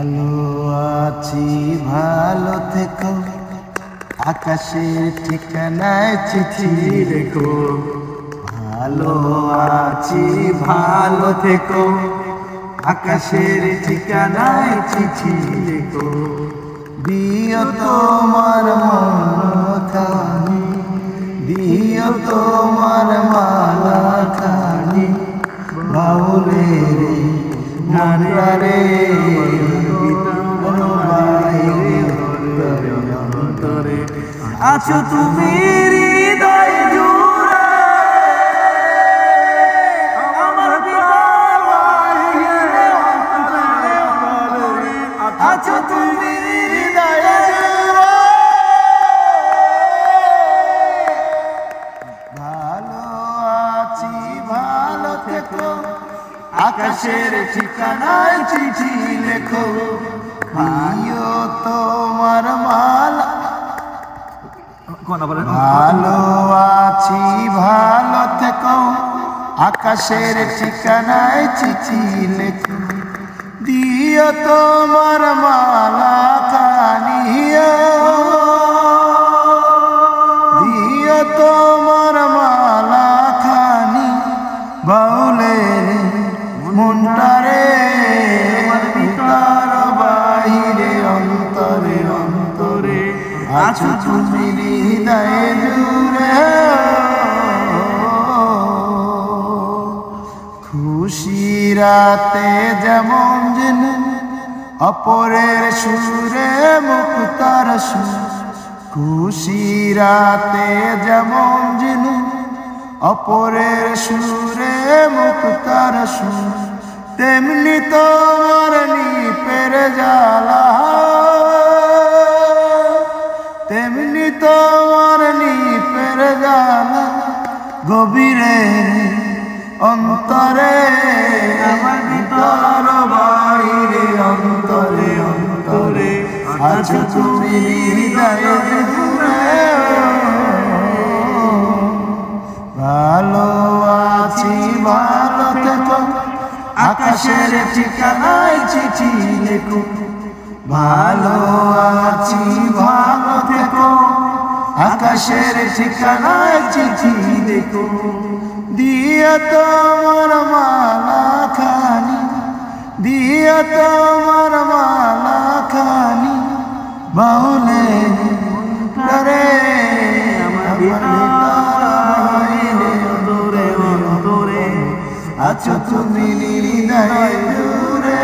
ভালো আছি ভালো থেকো, আকাশের ঠিকানায় চিঠি রেখো। ভালো আছি ভালো থেকো, আকাশের ঠিকানায় চিঠি রেখো। দিও তোমার মনখানি, দিও তোমার মালা খানি, বাউলের গানটারে অন্তরে আছো তুমি হৃদয় জুড়ে, আমার আছো তুমি হৃদয় জুড়ে। ভালো আছি ভালো থেকো, আকাশের ঠিকানায় চিঠি লেখো। ভাইও তোমার মালা, ভালো আছি ভালো থেকো, আকাশের ঠিকানায় চিঠি লেখো। দিও তোমার মালা খানি, দিও তোমার মালা খানি, বাউলের মনটারে ভিতর বাহিরে অন্তরে অন্তরে আছো তুমি হৃদয়ে জুড়ে। খুশি রাতে যেমন জেনে অপরের সুরে মুক্তার সুর, খুশি রাতে যেমন জেনে অপরের সুরে মুক্তার সুর, তেমনি তোমার নিপের জ্বালা, তেমনি তোমার নিপের জ্বালা গভীরে অন্তরে, আমার ভিতর বাহিরে অন্তরে অন্তরে আছো তুমি হৃদয়ে জুড়ে। ভালো আছি ভালো থেকো, আকাশের ঠিকানায় চিঠি লেখো। ভালো আছি ভালো থেকো, আকাশের ঠিকানায় চিঠি লেখো। দিও তোমার মালা খানি, দিও তোমার মালা খানি, বাউলে ডরে আমার ভিতরে অন্তরে আছো তুমি হৃদয়ে জুড়ে।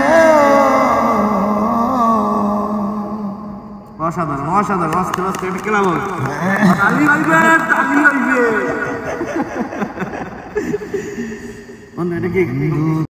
অসাধারণ অসাধারণ, আস্তে আস্তে এটা কেনা বল, তালি হইবে তালি হইবে। এটা কি